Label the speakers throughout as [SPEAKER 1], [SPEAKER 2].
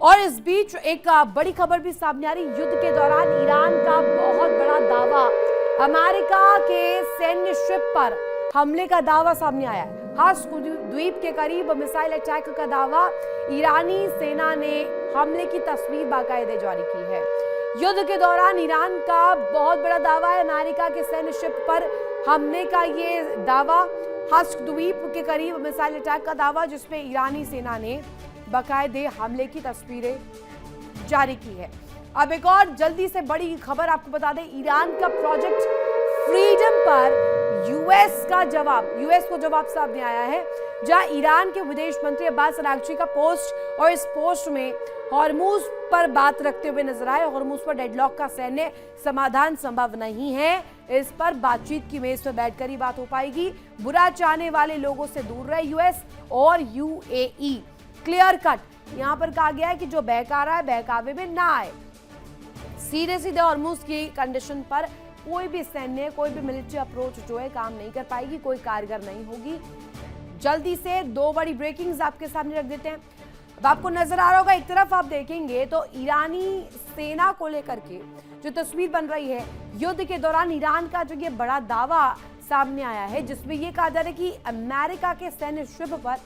[SPEAKER 1] और इस बीच एक बड़ी खबर भी सामने आ रही। युद्ध के दौरान ईरान का बहुत बड़ा दावा, अमेरिका के सैन्य शिप पर हमले का दावा सामने आया है। हर्स्क द्वीप के करीब मिसाइल अटैक का दावा, ईरानी सेना ने हमले की तस्वीर बाकायदे जारी की है। युद्ध के दौरान ईरान का बहुत बड़ा दावा है, अमेरिका के सैन्य शिप पर हमले का ये दावा, हर्स्क द्वीप के करीब मिसाइल अटैक का दावा, जिसमें ईरानी सेना ने बाकायदे हमले की तस्वीरें जारी की है। अब एक और जल्दी से बड़ी खबर आपको बता दें, ईरान का प्रोजेक्ट फ्रीडम पर यूएस को जवाब सामने आया है, जहां ईरान के विदेश मंत्री अब्बास अरागची का पोस्ट, और इस पोस्ट में हॉर्मुज पर बात रखते हुए नजर आए। हॉर्मुज पर डेडलॉक का सैन्य समाधान संभव नहीं है, इस पर बातचीत की मेज पर बैठकर ही बात हो पाएगी। बुरा चाहने वाले लोगों से दूर रहे यूएस और यूएई। क्लियर कट यहां पर कहा गया है कि जो बहका रहा है बहकावे में ना आए। सीधे सीधे हॉर्मुज की कंडीशन पर कोई भी सैन्य, कोई भी मिलिट्री अप्रोच जो है काम नहीं कर पाएगी, कोई कारगर नहीं होगी। जल्दी से दो बड़ी ब्रेकिंग्स आपके सामने रख देते हैं। अब आपको नजर आ रहा होगा, एक तरफ आप देखेंगे तो ईरानी सेना को लेकर के जो तस्वीर बन रही है, युद्ध के दौरान ईरान का जो ये बड़ा दावा सामने आया है, जिसमें यह कहा जा रहा है कि अमेरिका के सैन्य शिप पर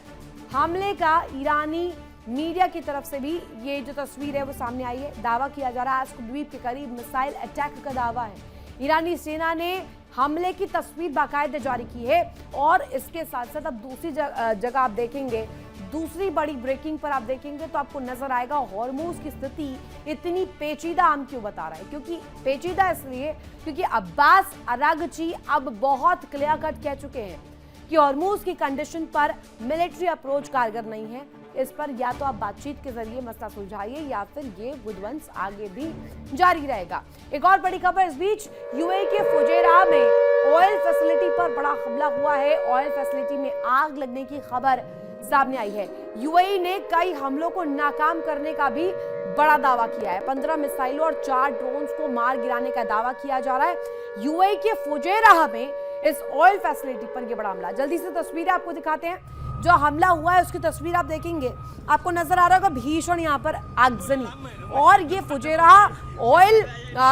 [SPEAKER 1] हमले का ईरानी मीडिया की तरफ से भी ये जो तस्वीर है वो सामने आई है। दावा किया जा रहा है हर्स्क द्वीप के करीब मिसाइल अटैक का दावा है। ईरानी सेना ने हमले की तस्वीर बाकायदे जारी की है। और इसके साथ साथ अब दूसरी जगह आप देखेंगे, दूसरी बड़ी ब्रेकिंग पर आप देखेंगे तो आपको नजर आएगा हॉर्मुज की स्थिति इतनी पेचीदा हम क्यों बता रहा है, क्योंकि पेचीदा इसलिए क्योंकि अब्बास अरागची अब बहुत क्लियर कट कह चुके हैं कि हॉर्मुज की कंडीशन पर मिलिट्री अप्रोच कारगर नहीं है। इस पर या तो आप बातचीत के जरिए मसला सुलझाइए या फिर ये विध्वंस आगे भी जारी रहेगा। एक और बड़ी खबर इस बीच, यूएई के फुजैरा में ऑयल फैसिलिटी पर बड़ा हमला हुआ है। ऑयल फैसिलिटी में आग लगने की खबर सामने आई है। यूएई ने कई हमलों को नाकाम करने का भी बड़ा दावा किया है। 15 मिसाइलों और 4 ड्रोन्स को मार गिराने का दावा किया जा रहा है। यूएई के फुजैरा में इस ऑयल फैसिलिटी पर यह बड़ा हमला, जल्दी से तस्वीरें आपको दिखाते हैं। जो हमला हुआ है उसकी तस्वीर आप देखेंगे, आपको नजर आ रहा होगा भीषण यहाँ पर आगजनी। और ये फुजैरा ऑयल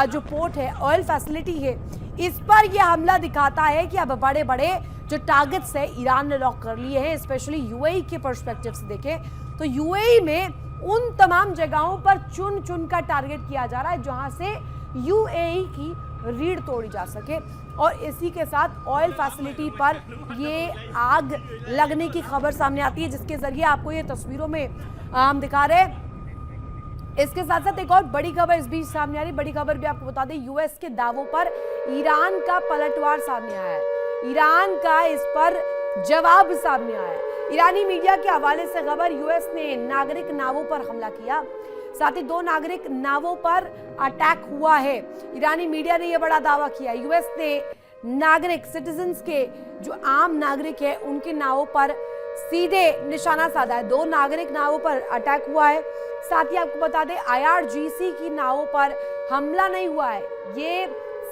[SPEAKER 1] जो पोर्ट है, ऑयल फैसिलिटी है, इस पर यह हमला दिखाता है कि अब बड़े बड़े जो टारगेट्स है ईरान ने लॉक कर लिए हैं। स्पेशली यूएई के पर्सपेक्टिव से देखें तो यूएई में उन तमाम जगहों पर चुन चुन कर टारगेट किया जा रहा है जहां से यूएई की रीढ़ तोड़ी जा सके। और इसी के साथ ऑयल फैसिलिटी पर ये आग लगने की खबर सामने आती है, जिसके जरिए आपको ये तस्वीरों में हम दिखा रहे हैं। इसके साथ साथ एक और बड़ी खबर इस बीच सामने आ रही। बड़ी खबर भी आपको बता दें, यूएस के दावों पर ईरान का पलटवार सामने आया है। ईरान का इस पर जवाब सामने आया है। ईरानी मीडिया के हवाले से खबर, यूएस ने नागरिक नावों पर हमला किया, साथ ही 2 नागरिक नावों पर अटैक हुआ है। ईरानी मीडिया ने यह बड़ा दावा किया। यूएस ने नागरिक सिटीजन्स के जो आम नागरिक है उनके नावों पर सीधे निशाना साधा है। 2 नागरिक नावों पर अटैक हुआ है। साथ ही आपको बता दें IRGC की नावों पर हमला नहीं हुआ है, ये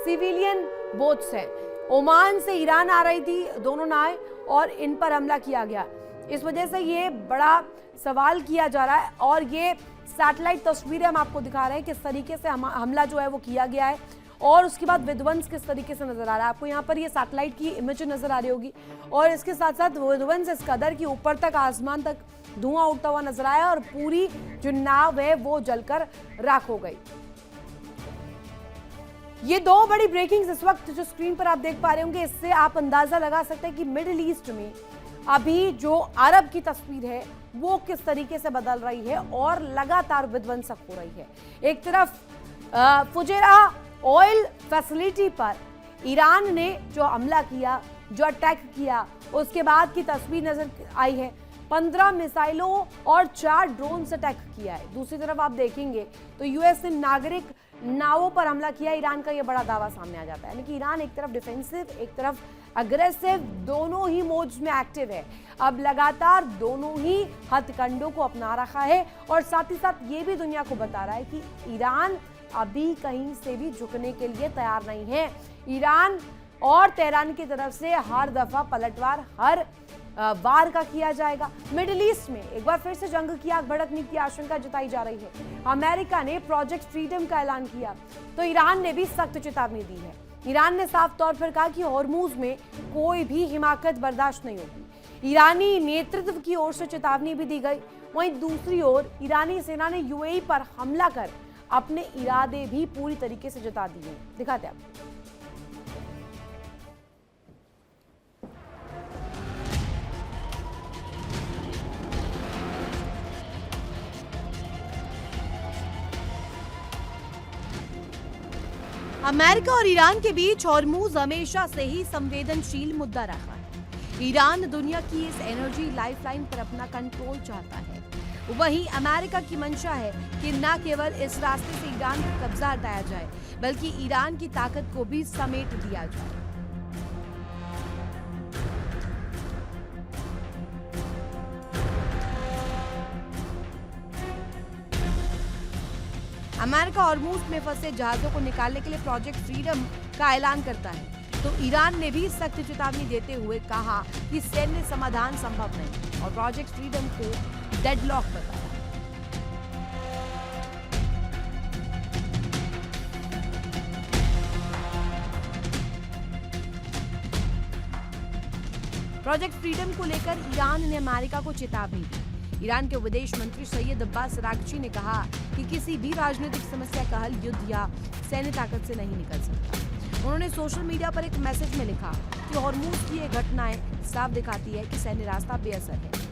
[SPEAKER 1] सिविलियन बोट्स हैं। ओमान से ईरान आ रही थी दोनों नावें और इन पर हमला किया गया। इस वजह से ये बड़ा सवाल किया जा रहा है। और ये सैटेलाइट तस्वीरें हम आपको दिखा रहे हैं किस तरीके से हमला जो है वो किया गया है और उसके बाद विध्वंस किस तरीके से नजर आ रहा है। आपको यहाँ पर ये सैटेलाइट की इमेज नजर आ रही होगी और इसके साथ साथ विध्वंस इस कदर की ऊपर तक आसमान तक धुआं उड़ता हुआ नजर आया और पूरी जो नाव है वो जलकर राख हो गई। ये 2 बड़ी ब्रेकिंग्स इस वक्त जो स्क्रीन पर आप देख पा रहे होंगे, इससे आप अंदाजा लगा सकते हैं कि मिडिल ईस्ट में अभी जो अरब की तस्वीर है वो किस तरीके से बदल रही है और लगातार विध्वंसक हो रही है। एक तरफ फुजैरा ऑयल फैसिलिटी पर ईरान ने जो हमला किया, जो अटैक किया, उसके बाद की तस्वीर नजर आई है। 15 मिसाइलों और 4 ड्रोन से अटैक किया है। दूसरी तरफ आप देखेंगे तो यूएस ने नागरिक नावों पर हमला किया। ईरान का यह बड़ा दावा सामने आ जाता है, यानी कि ईरान एक तरफ डिफेंसिव, एक तरफ अग्रेसिव, दोनों ही मोड्स में एक्टिव है। अब लगातार दोनों ही हथकंडों को अपना रखा है और साथ ही साथ ये भी दुनिया को बता रहा है कि ईरान अभी कहीं से भी झुकने के लिए तैयार नहीं है। ईरान और तेहरान की तरफ से हर दफा पलटवार, हर वार का किया जाएगा। मिडिल ईस्ट में एक बार फिर से जंग की आग भड़कने की आशंका जताई जा रही है। अमेरिका ने प्रोजेक्ट फ्रीडम का ऐलान किया तो ईरान ने भी सख्त चेतावनी दी है। ईरान ने साफ तौर पर कहा कि हॉर्मूज में कोई भी हिमाकत बर्दाश्त नहीं होगी। ईरानी नेतृत्व की ओर से चेतावनी भी दी गई। वहीं दूसरी ओर ईरानी सेना ने यूएई पर हमला कर अपने इरादे भी पूरी तरीके से जता दिए। दिखाते हैं आपको। अमेरिका और ईरान के बीच हॉर्मूज हमेशा से ही संवेदनशील मुद्दा रहा है। ईरान दुनिया की इस एनर्जी लाइफलाइन पर अपना कंट्रोल चाहता है। वहीं अमेरिका की मंशा है कि न केवल इस रास्ते से ईरान का कब्जा हटाया जाए बल्कि ईरान की ताकत को भी समेट दिया जाए। अमेरिका हॉर्मूज में फंसे जहाजों को निकालने के लिए प्रोजेक्ट फ्रीडम का ऐलान करता है तो ईरान ने भी सख्त चेतावनी देते हुए कहा कि सैन्य समाधान संभव नहीं और प्रोजेक्ट फ्रीडम को डेडलॉक बताया। प्रोजेक्ट फ्रीडम को लेकर ईरान ने अमेरिका को चेतावनी दी। ईरान के विदेश मंत्री सैयद अब्बास अरागची ने कहा कि किसी भी राजनीतिक समस्या का हल युद्ध या सैन्य ताकत से नहीं निकल सकता। उन्होंने सोशल मीडिया पर एक मैसेज में लिखा कि हॉर्मूज की ये घटनाएं साफ दिखाती है कि सैन्य रास्ता बेअसर है।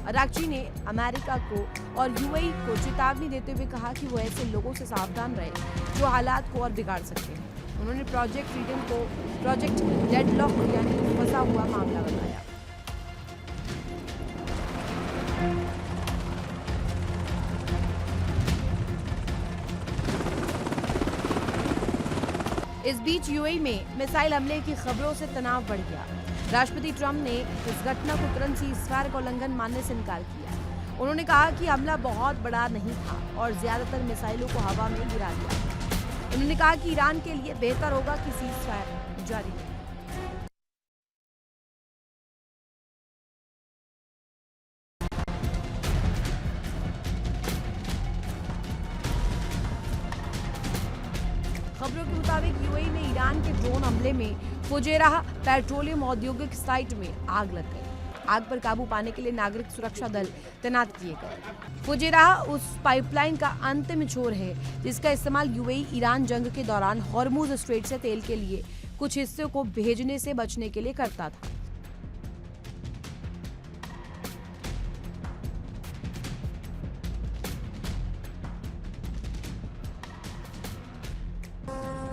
[SPEAKER 1] अरागची ने अमेरिका को और यूएई को चेतावनी देते हुए कहा कि वो ऐसे लोगों से सावधान रहे जो हालात को और बिगाड़ सकते हैं। उन्होंने प्रोजेक्ट फ्रीडम को प्रोजेक्ट डेडलॉक यानी फंसा हुआ मामला बताया। इस बीच यूएई में मिसाइल हमले की खबरों से तनाव बढ़ गया। राष्ट्रपति ट्रंप ने इस घटना को तुरंत सीज़फायर का उल्लंघन मानने से इनकार किया। उन्होंने कहा कि हमला बहुत बड़ा नहीं था और ज्यादातर मिसाइलों को हवा में गिरा दिया। उन्होंने कहा कि ईरान के लिए बेहतर होगा कि सीज़फायर जारी रहे। खबरों के मुताबिक यूएई में ईरान के ड्रोन हमले में फुजैराह पेट्रोलियम औद्योगिक साइट में आग लग गई। आग पर काबू पाने के लिए नागरिक सुरक्षा दल तैनात किए गए। फुजैराह उस पाइपलाइन का अंतिम छोर है जिसका इस्तेमाल यूएई ईरान जंग के दौरान हॉर्मूज स्ट्रेट से तेल के लिए कुछ हिस्सों को भेजने से बचने के लिए करता था।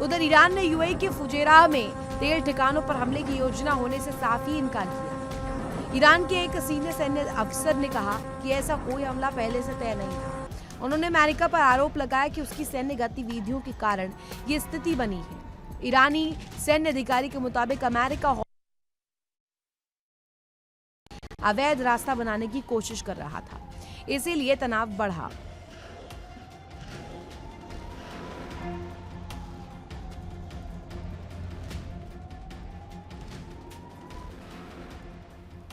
[SPEAKER 1] उधर ईरान ने यूएई के फुजैराह में तेल ठिकानों पर हमले की योजना होने से साफ ही इनकार किया। ईरान के एक सीनियर सैन्य अफसर ने कहा कि ऐसा कोई हमला पहले से तय नहीं था। उन्होंने अमेरिका पर आरोप लगाया कि उसकी सैन्य गतिविधियों के कारण ये स्थिति बनी है। ईरानी सैन्य अधिकारी के मुताबिक अमेरिका अवैध रास्ता बनाने की कोशिश कर रहा था, इसीलिए तनाव बढ़ा।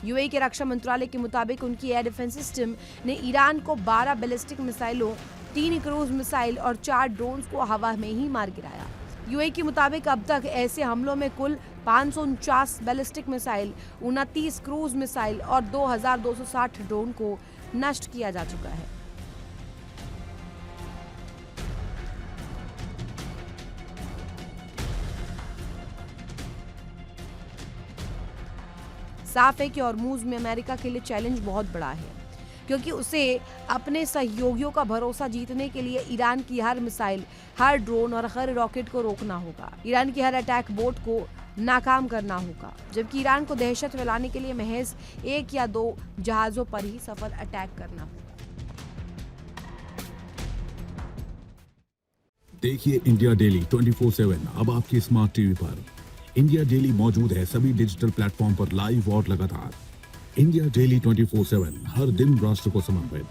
[SPEAKER 1] यूएई के रक्षा मंत्रालय के मुताबिक उनकी एयर डिफेंस सिस्टम ने ईरान को 12 बैलिस्टिक मिसाइलों, 3 क्रूज मिसाइल और 4 ड्रोन्स को हवा में ही मार गिराया। यूएई के मुताबिक अब तक ऐसे हमलों में कुल 549 बैलिस्टिक मिसाइल, 29 क्रूज मिसाइल और 2260 ड्रोन को नष्ट किया जा चुका है। साफ है कि हॉर्मूज में अमेरिका के लिए चैलेंज बहुत बड़ा है, क्योंकि उसे अपने सहयोगियों का भरोसा जीतने के लिए ईरान की हर मिसाइल, हर ड्रोन और हर रॉकेट को रोकना होगा। ईरान की हर अटैक बोट को नाकाम करना होगा, जबकि ईरान को दहशत फैलाने के लिए महज 1 या 2 जहाजों पर ही सफल अटैक करना होगा।
[SPEAKER 2] देखिए इंडिया डेली 24/7 अब आपकी स्मार्ट टीवी पर। इंडिया डेली मौजूद है सभी डिजिटल प्लेटफॉर्म पर लाइव और लगातार। इंडिया डेली 24/7 हर दिन राष्ट्र को समर्पित।